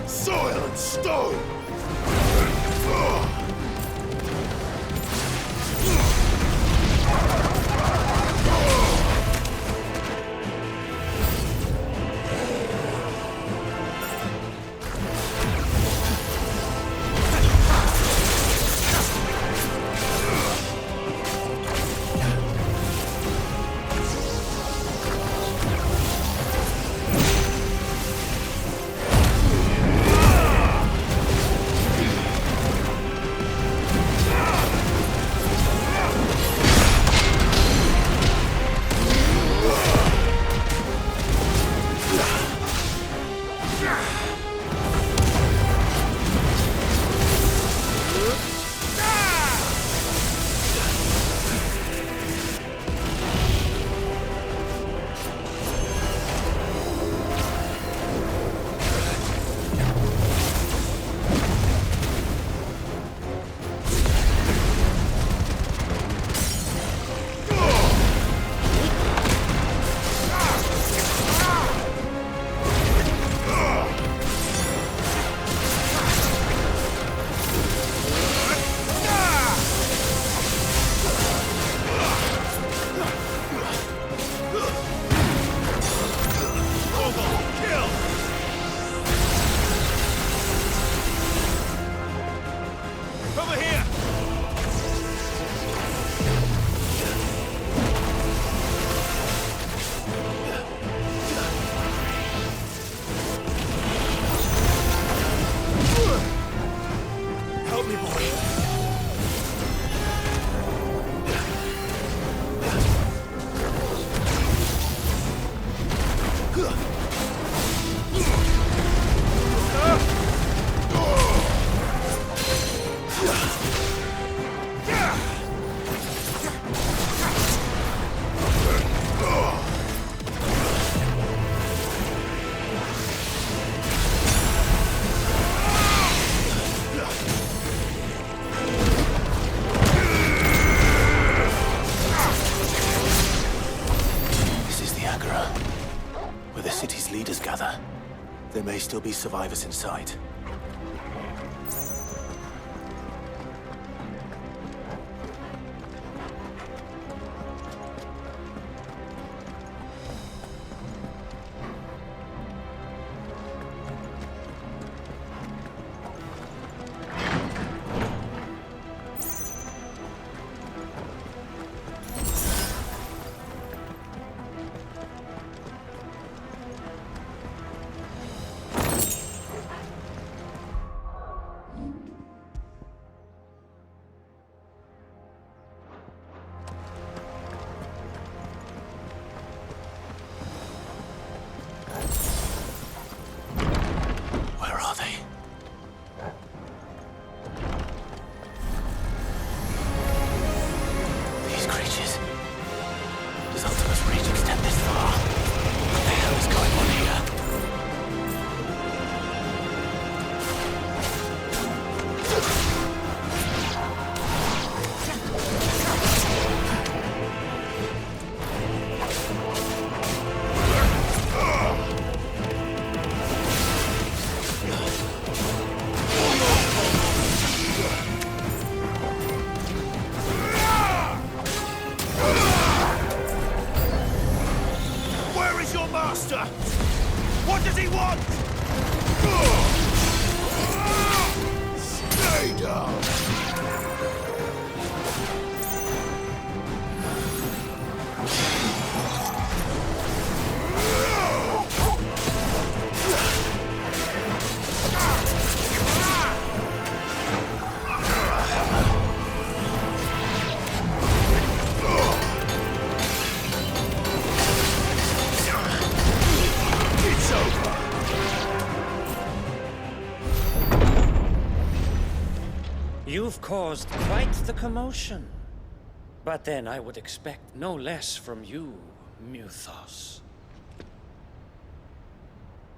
Soil and stone! There may still be survivors inside. What does he want? Stay down. You've caused quite the commotion. But then I would expect no less from you, Mythos.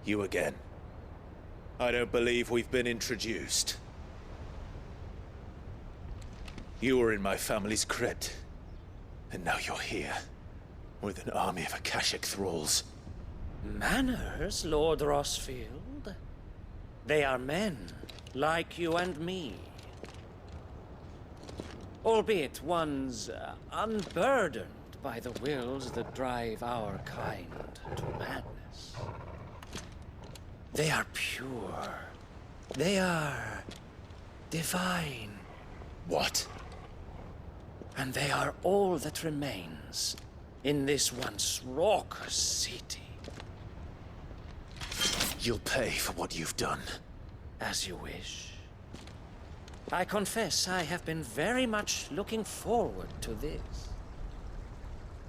You again. I don't believe we've been introduced. You were in my family's crypt, and now you're here. with an army of Akashic thralls. Manners, Lord Rossfield? They are men, like you and me. Albeit ones unburdened by the wills that drive our kind to madness. They are pure. They are divine. What? And they are all that remains in this once raucous city. You'll pay for what you've done. As you wish. I confess I have been very much looking forward to this.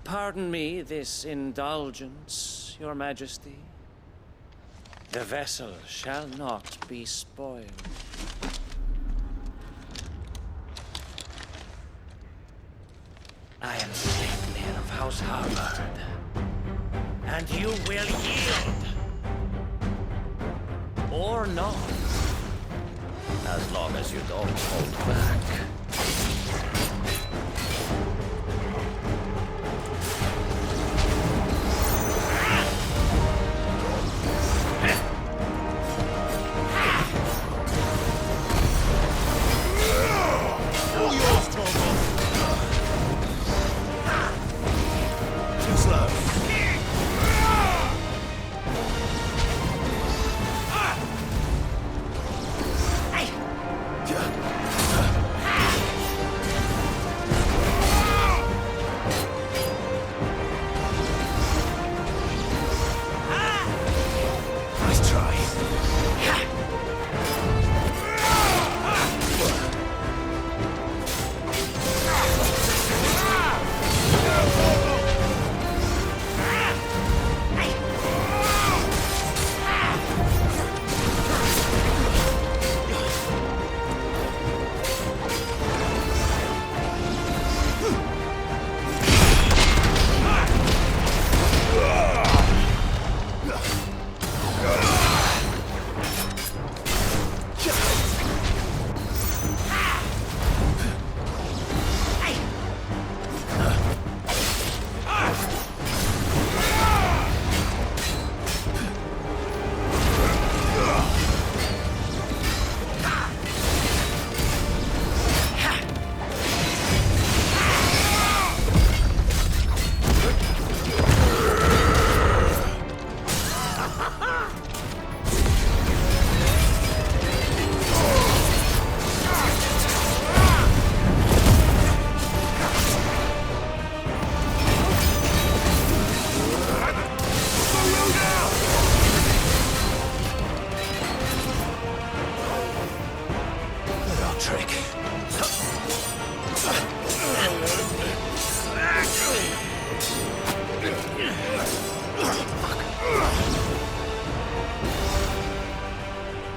Pardon me this indulgence, Your Majesty. The vessel shall not be spoiled. I am Sleipnir of House Harvard, and you will yield. Or not. As long as you don't hold back. All yours, Torvald! Too slow. Nice try.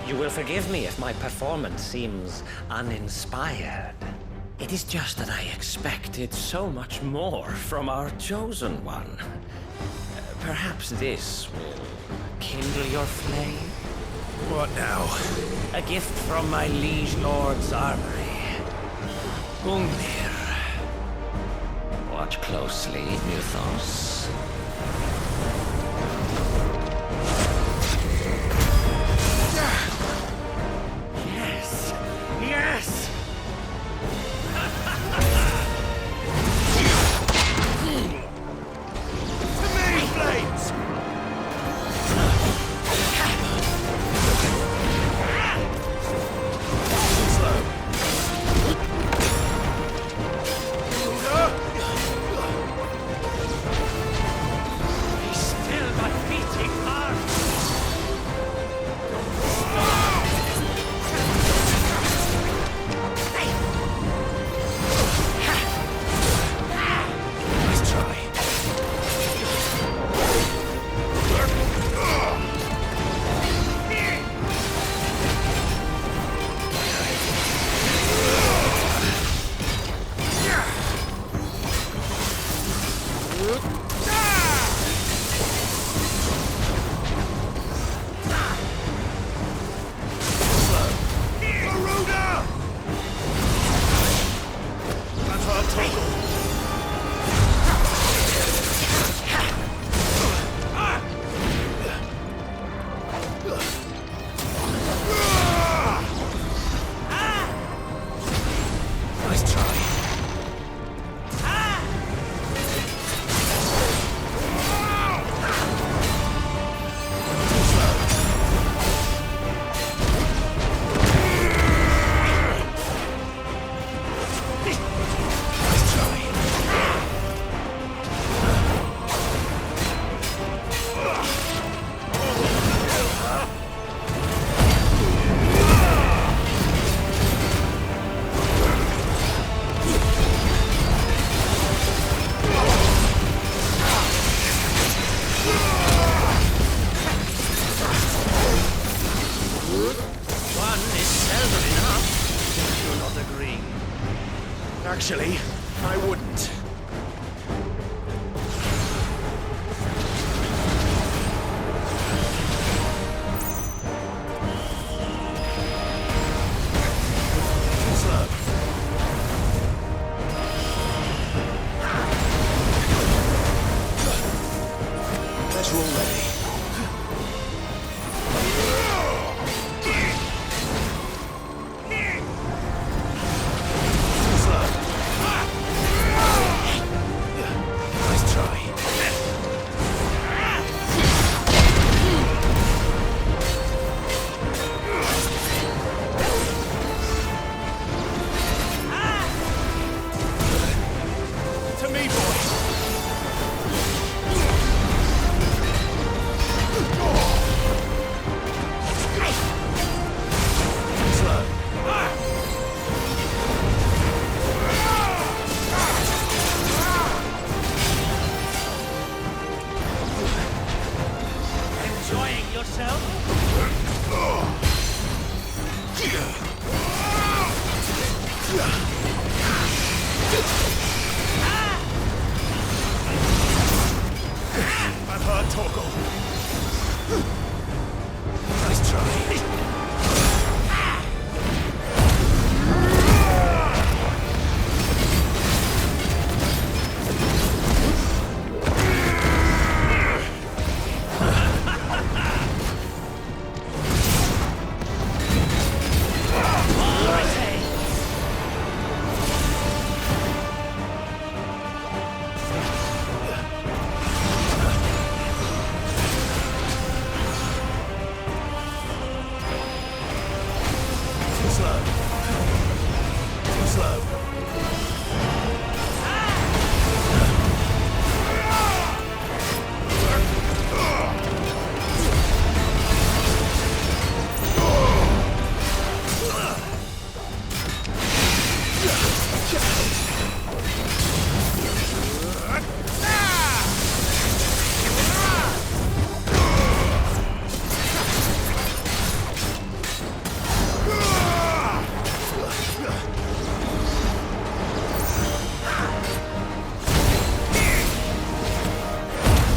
You will forgive me if my performance seems uninspired. It is just that I expected so much more from our chosen one. Perhaps this will kindle your flame? What now? A gift from my liege lord's armory. Gungnir. Watch closely, Mythos. Yes! Yes! The many blades! Be still, my beating heart! Nice try. Garuda! That's our toggle. Actually, I wouldn't. Guess we're all ready. Nice try. To me, boys. Enjoying yourself? I've heard Torgal. Nice try. Too slow. Too slow.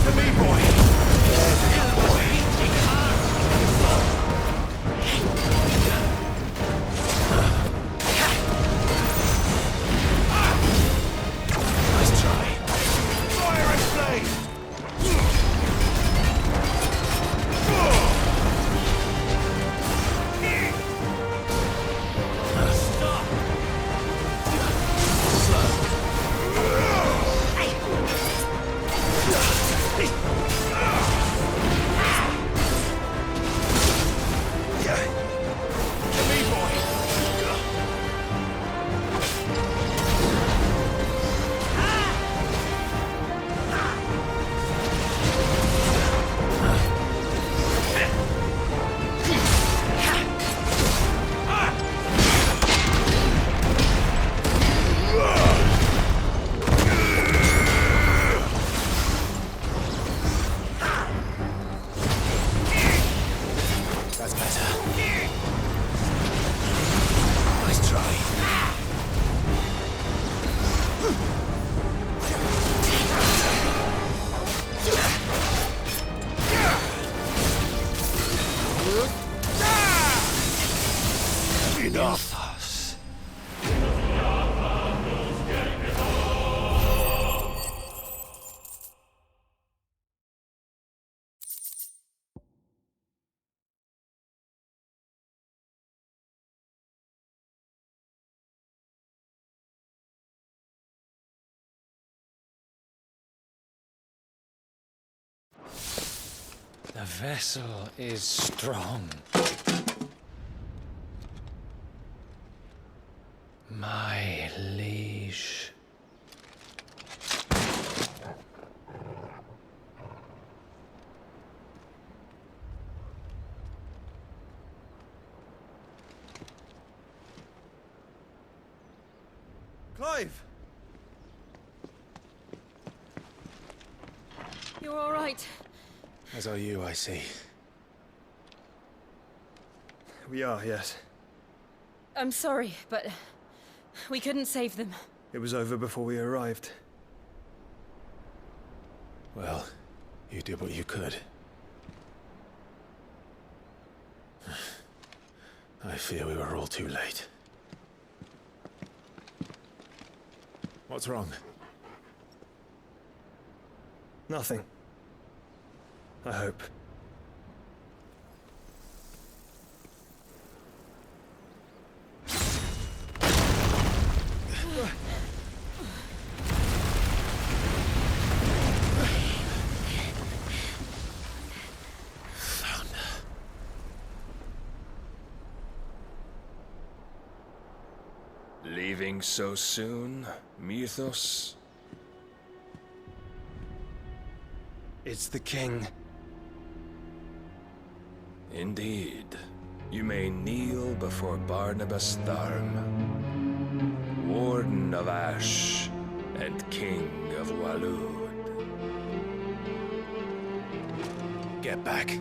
To me, boy. Nice try. Fire and flame! Stop! To me, boy. That's better. Nice try. Enough. The vessel is strong. My liege. Clive! You're all right. As are you, I see. We are, yes. I'm sorry, but we couldn't save them. It was over before we arrived. Well, you did what you could. I fear we were all too late. What's wrong? Nothing. I hope. Leaving so soon, Mythos? It's the king. Indeed. You may kneel before Barnabas Tharm, Warden of Ash and King of Waloed. Get back.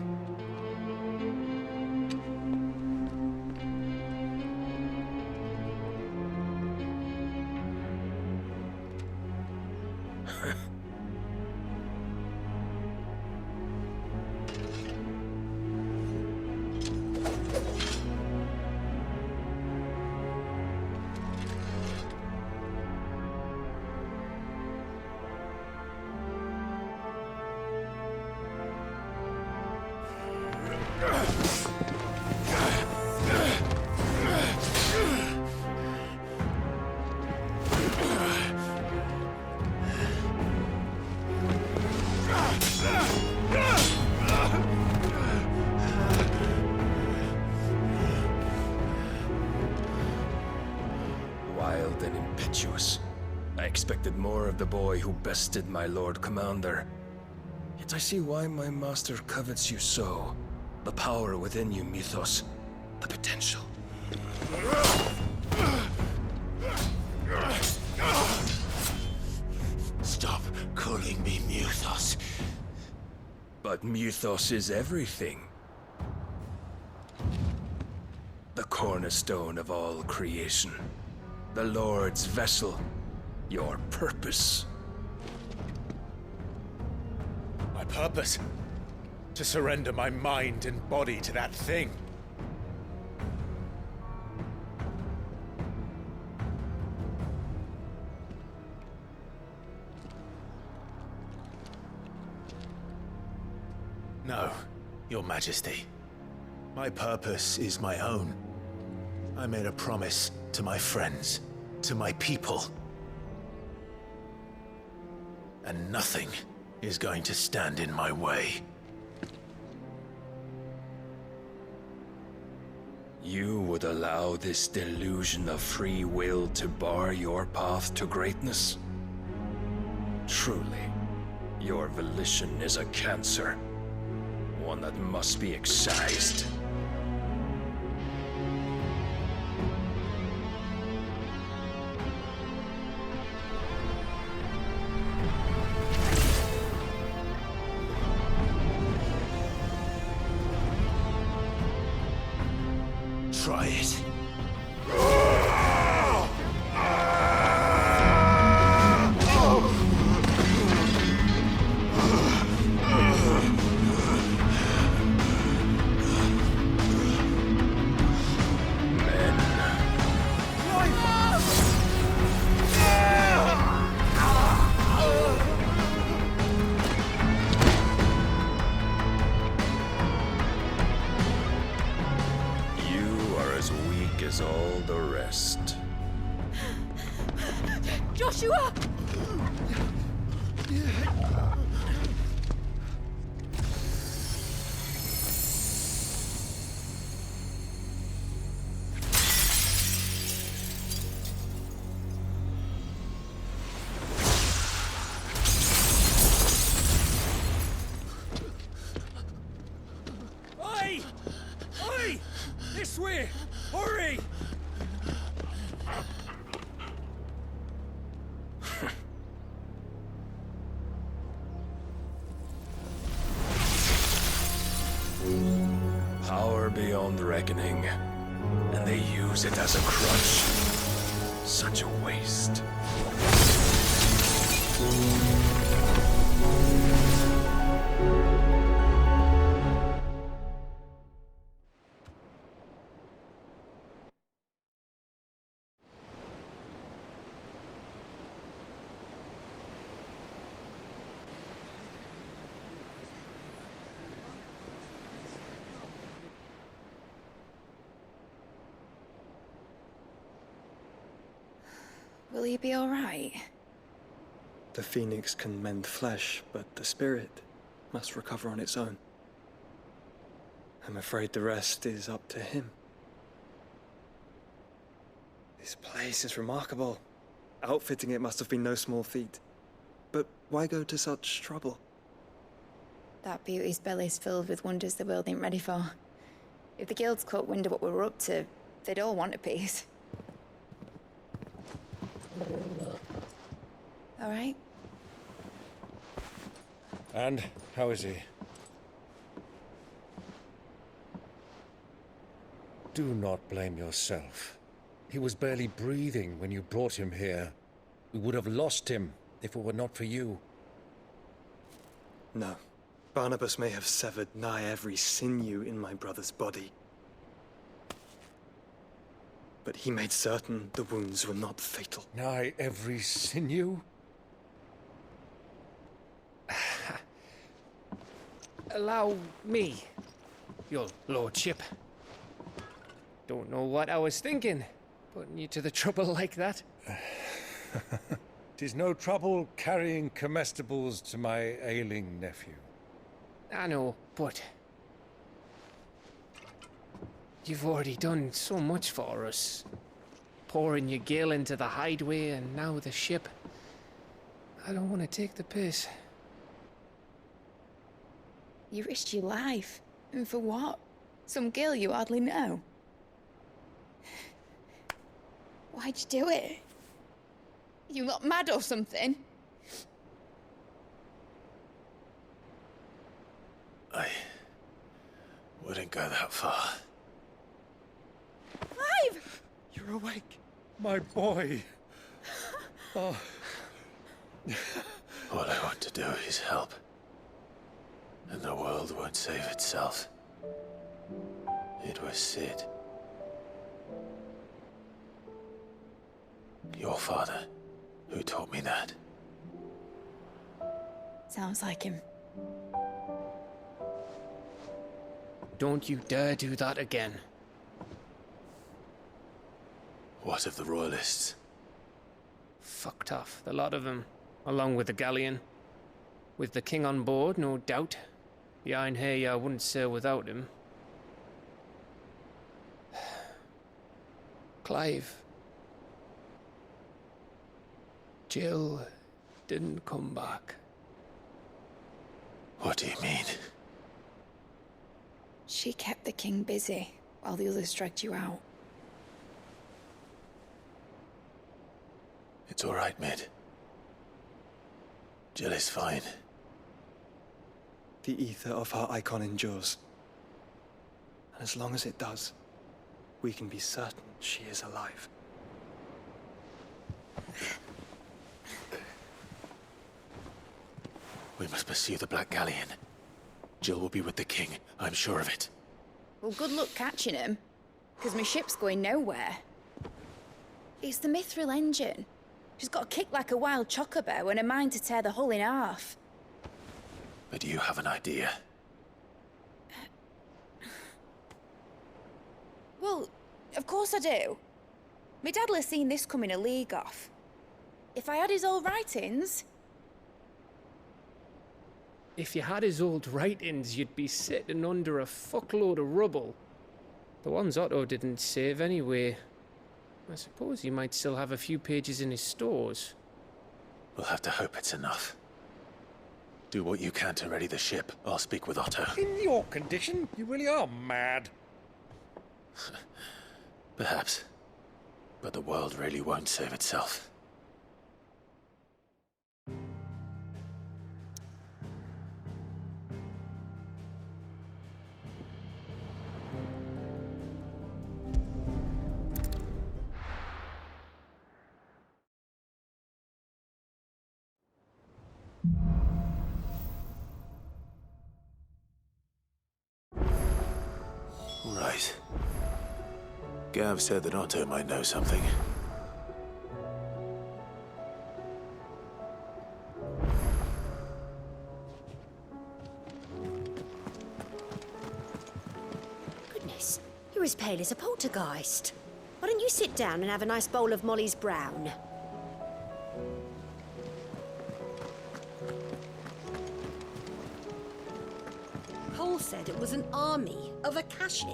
Wild and impetuous. I expected more of the boy who bested my Lord Commander. Yet I see why my master covets you so. The power within you, Mythos. The potential. Stop calling me Mythos. But Mythos is everything. The cornerstone of all creation. The Lord's vessel. Your purpose. My purpose? To surrender my mind and body to that thing. No, Your Majesty. My purpose is my own. I made a promise to my friends, to my people. And nothing is going to stand in my way. You would allow this delusion of free will to bar your path to greatness? Truly, your volition is a cancer. One that must be excised. Try it. As all the rest. Joshua! Oi! Oi! This way! Hurry! Power beyond reckoning, and they use it as a crutch. Such a waste. Will he be all right? The phoenix can mend flesh, but the spirit must recover on its own. I'm afraid the rest is up to him. This place is remarkable. Outfitting it must have been no small feat. But why go to such trouble? That beauty's belly's filled with wonders the world ain't ready for. If the guilds caught wind of what we were up to, they'd all want a piece. All right? And how is he? Do not blame yourself. He was barely breathing when you brought him here. We would have lost him if it were not for you. No. Barnabas may have severed nigh every sinew in my brother's body. But he made certain the wounds were not fatal. Nigh every sinew? Allow me, your lordship. Don't know what I was thinking, putting you to the trouble like that. 'Tis no trouble carrying comestibles to my ailing nephew. I know, but you've already done so much for us. Pouring your gale into the hideaway and now the ship. I don't want to take the piss. You risked your life. And for what? Some girl you hardly know. Why'd you do it? You not mad or something? I wouldn't go that far. Clive! You're awake, my boy. Oh. All I want to do is help. And the world won't save itself. It was Sid. Your father, who taught me that. Sounds like him. Don't you dare do that again. What of the Royalists? Fucked off, the lot of them, along with the galleon. With the king on board, no doubt. The Iron Hair wouldn't sail without him. Clive. Jill didn't come back. What do you mean? She kept the king busy while the others dragged you out. It's all right, Mid. Jill is fine. The ether of her icon endures. And as long as it does, we can be certain she is alive. We must pursue the Black Galleon. Jill will be with the king, I'm sure of it. Well, good luck catching him, because my ship's going nowhere. It's the Mithril engine. She's got a kick like a wild chocobo and a mind to tear the hull in half. But do you have an idea? Well, of course I do. My dad'll have seen this coming a league off. If I had his old writings... If you had his old writings, you'd be sitting under a fuckload of rubble. The ones Otto didn't save anyway. I suppose he might still have a few pages in his stores. We'll have to hope it's enough. Do what you can to ready the ship. I'll speak with Otto. In your condition, you really are mad. Perhaps. But the world really won't save itself. Right. Gav said that Otto might know something. Goodness, you're as pale as a poltergeist. Why don't you sit down and have a nice bowl of Molly's Brown? Cole said it was an army of Akashic.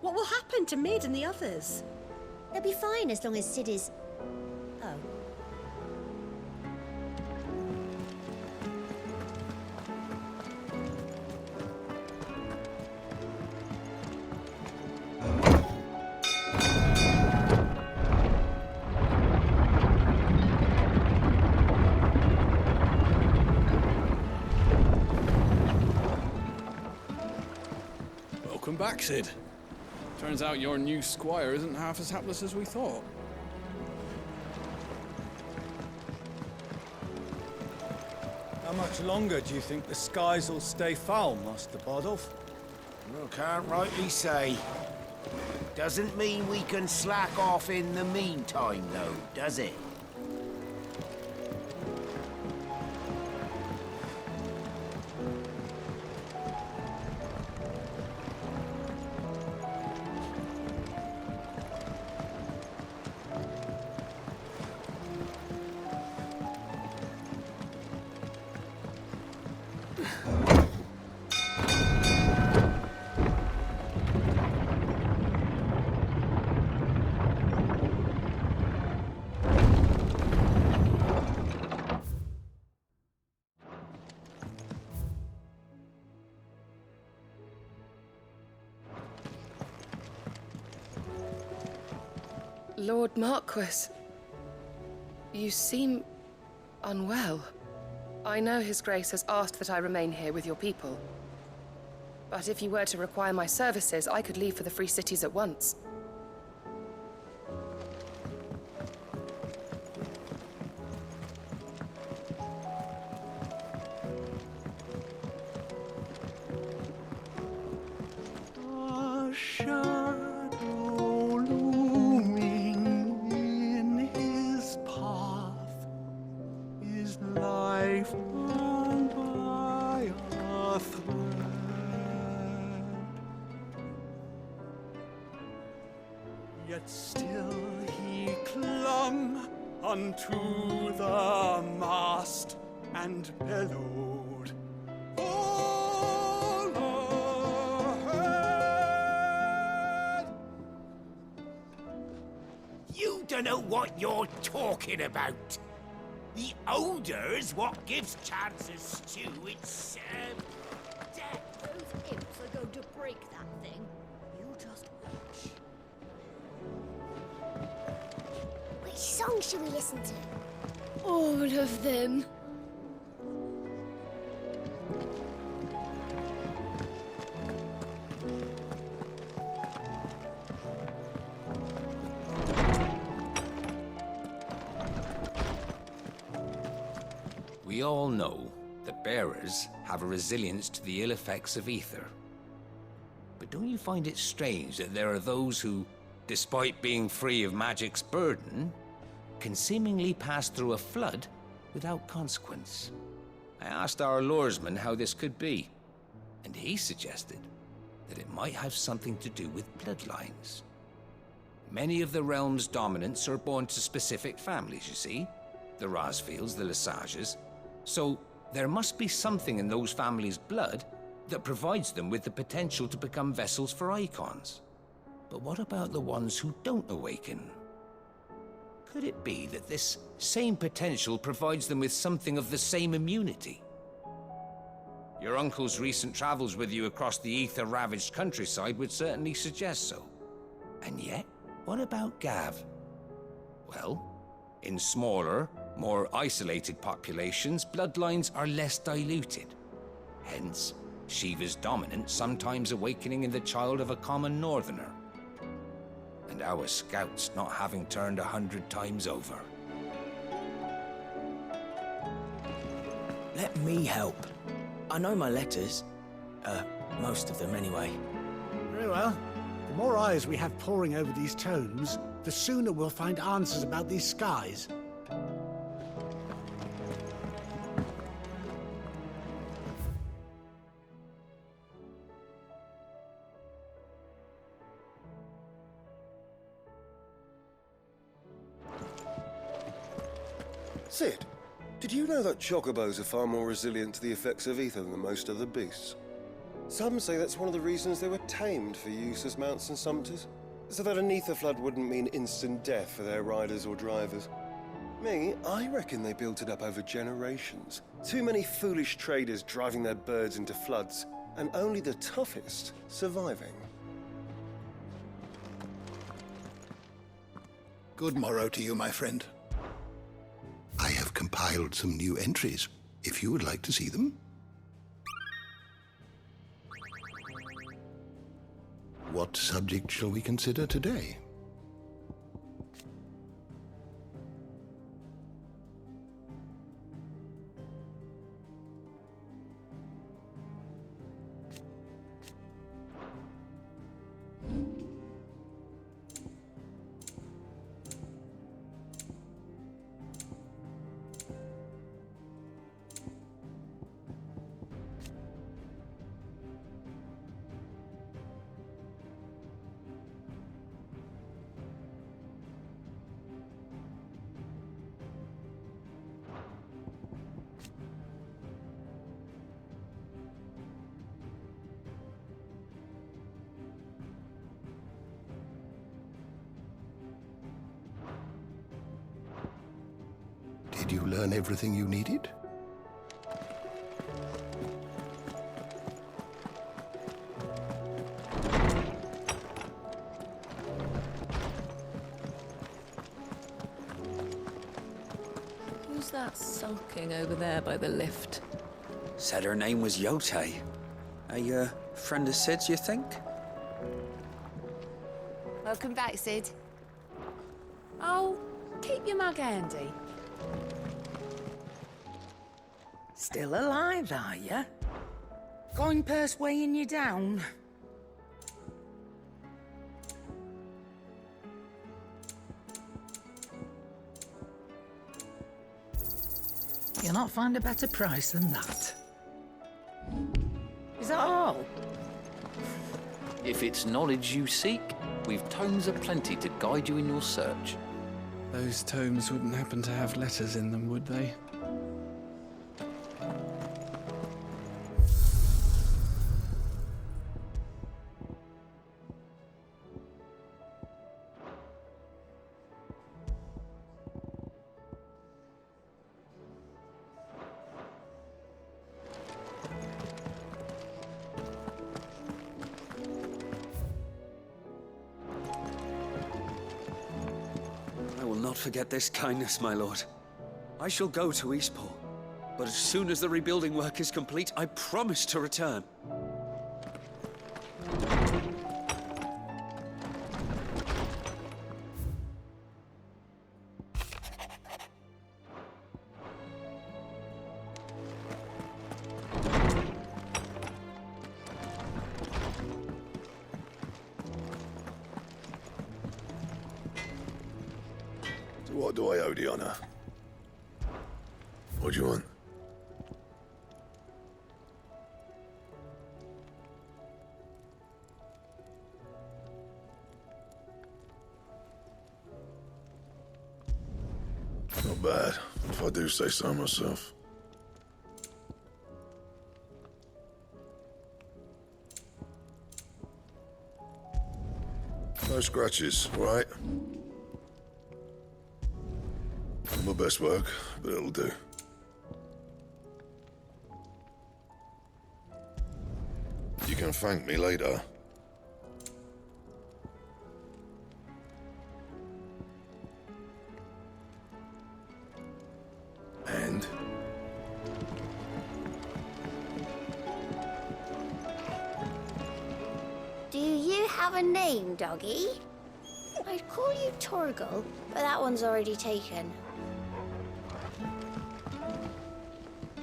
What will happen to Mid and the others? They'll be fine as long as Sid is... Oh. Welcome back, Sid. Turns out your new squire isn't half as hapless as we thought. How much longer do you think the skies will stay foul, Master Bardolph? Well, can't rightly say. Doesn't mean we can slack off in the meantime, though, does it? Lord Marquis, you seem unwell. I know His Grace has asked that I remain here with your people. But if you were to require my services, I could leave for the Free Cities at once. Yet still he clung unto the mast and bellowed, "All ahead!" You don't know what you're talking about. The odor's what gives chances to its death. Those imps are going to break that thing. You just watch. Which song should we listen to? All of them. We all know that bearers have a resilience to the ill effects of ether. But don't you find it strange that there are those who, despite being free of magic's burden, can seemingly pass through a flood without consequence? I asked our luresman how this could be, and he suggested that it might have something to do with bloodlines. Many of the realm's dominants are born to specific families, you see. The Rasfields, the Lesages. So there must be something in those families' blood that provides them with the potential to become vessels for icons. But what about the ones who don't awaken? Could it be that this same potential provides them with something of the same immunity? Your uncle's recent travels with you across the ether-ravaged countryside would certainly suggest so. And yet, what about Gav? Well, in smaller, more isolated populations, bloodlines are less diluted. Hence, Shiva's dominance sometimes awakening in the child of a common northerner. And our scouts not having turned 100 times over. Let me help. I know my letters. Most of them anyway. Very well. The more eyes we have poring over these tomes, the sooner we'll find answers about these skies. Sid, did you know that chocobos are far more resilient to the effects of ether than most other beasts? Some say that's one of the reasons they were tamed for use as mounts and sumpters, so that an ether flood wouldn't mean instant death for their riders or drivers. Me, I reckon they built it up over generations. Too many foolish traders driving their birds into floods, and only the toughest surviving. Good morrow to you, my friend. I have compiled some new entries, if you would like to see them. What subject shall we consider today? Did you learn everything you needed? Who's that sulking over there by the lift? Said her name was Yote. A, friend of Sid's, you think? Welcome back, Sid. Oh, keep your mug handy. Still alive, are you? Coin purse weighing you down? You'll not find a better price than that. Is that all? If it's knowledge you seek, we've tomes aplenty to guide you in your search. Those tomes wouldn't happen to have letters in them, would they? I will not forget this kindness, my lord. I shall go to Eastport, but as soon as the rebuilding work is complete, I promise to return. What do I owe the honor? What do you want? Not bad, if I do say so myself. No scratches, right? Not my best work, but it'll do. You can thank me later. And? Do you have a name, doggy? I'd call you Torgal, but that one's already taken.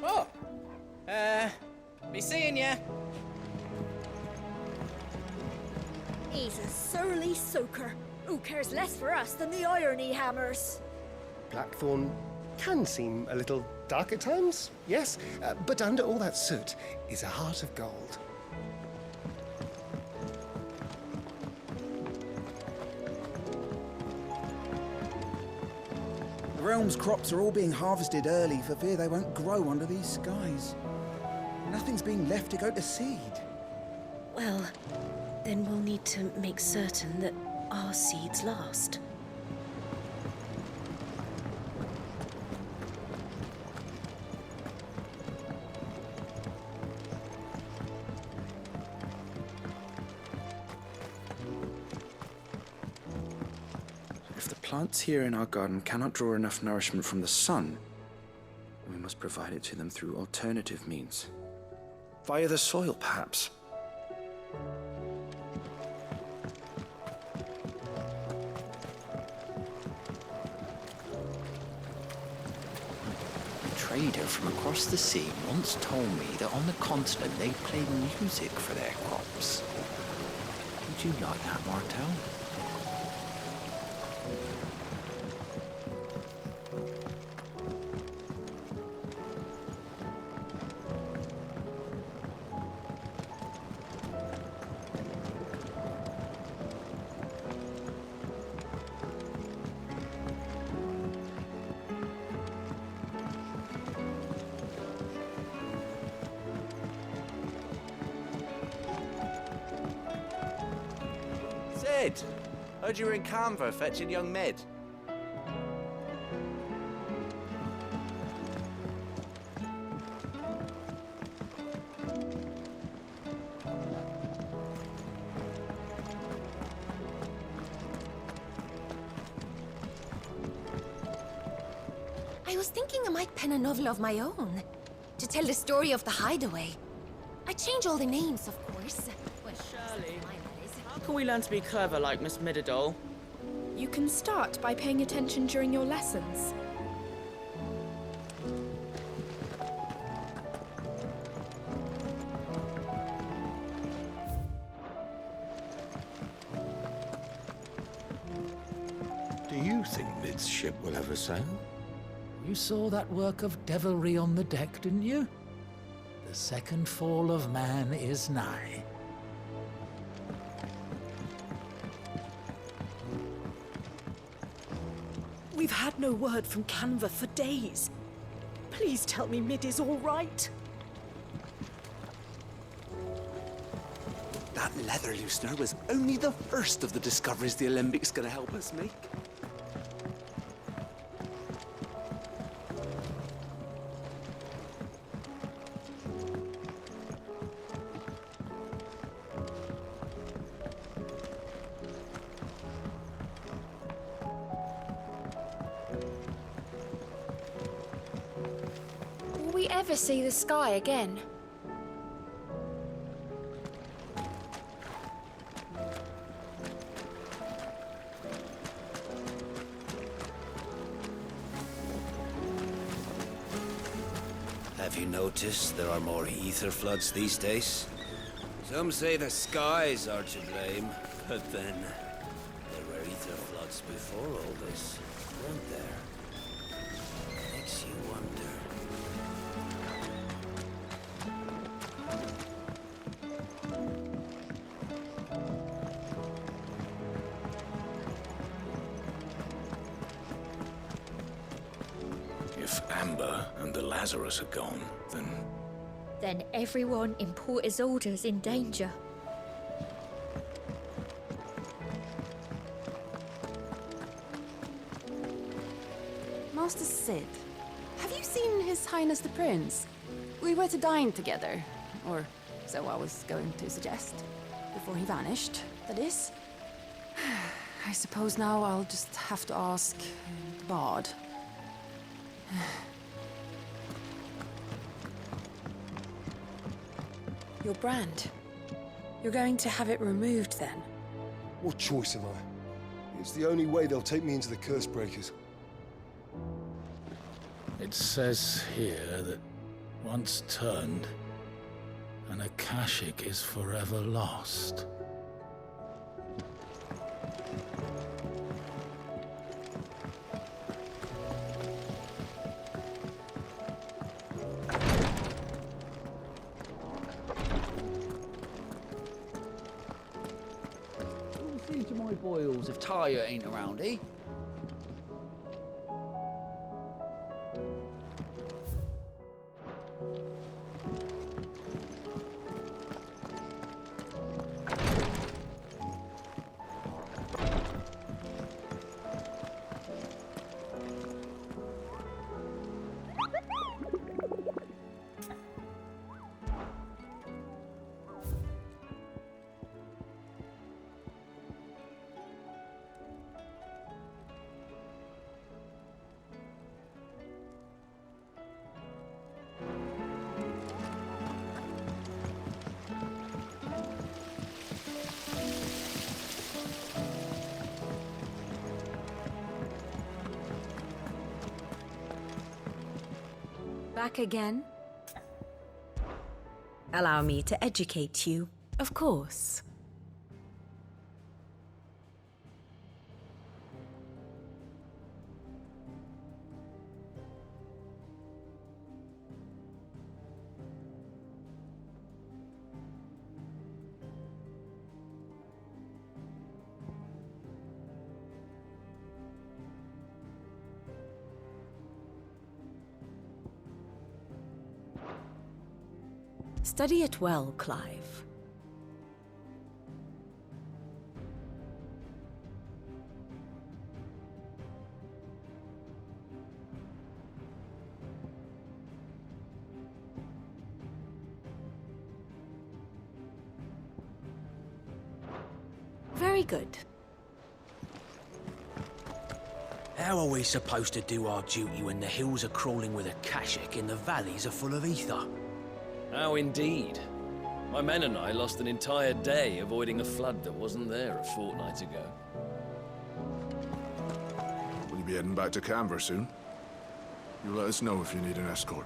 Ah, Be seeing ya. He's a surly soaker. Who cares less for us than the iron he hammers? Blackthorn can seem a little dark at times, yes, but under all that soot is a heart of gold. The realm's crops are all being harvested early for fear they won't grow under these skies. Nothing's being left to go to seed. Well, then we'll need to make certain that our seeds last. If the plants here in our garden cannot draw enough nourishment from the sun, we must provide it to them through alternative means. Via the soil, perhaps. A trader from across the sea once told me that on the continent they played music for their crops. Would you like that, Martel? Sid! Heard you were in Canva fetching young Mid. I was thinking I might pen a novel of my own, to tell the story of the hideaway. I change all the names, of course. Shirley, how can we learn to be clever like Miss Midadol? You can start by paying attention during your lessons. Do you think Mid's ship will ever sail? You saw that work of devilry on the deck, didn't you? The second fall of man is nigh. We've had no word from Canva for days. Please tell me Mid is all right. That leather loosener was only the first of the discoveries the Alembics gonna help us make. Will we ever see the sky again? Have you noticed there are more ether floods these days? Some say the skies are to blame, but then there were ether floods before all this, weren't there? Makes you wonder. If Amber and the Lazarus are gone, then... Then everyone in Port Isolde's in danger. Master Sid, have you seen His Highness the Prince? We were to dine together, or so I was going to suggest. Before he vanished, that is. I suppose now I'll just have to ask the Bard. Your brand. You're going to have it removed then? What choice have I? It's the only way they'll take me into the Curse Breakers. It says here that once turned, and Akashic is forever lost. See to my boils if Tyre ain't around, eh? Back again? Allow me to educate you. Of course. Study it well, Clive. Very good. How are we supposed to do our duty when the hills are crawling with Akashic and the valleys are full of ether? How indeed. My men and I lost an entire day avoiding a flood that wasn't there a fortnight ago. We'll be heading back to Canberra soon. You let us know if you need an escort.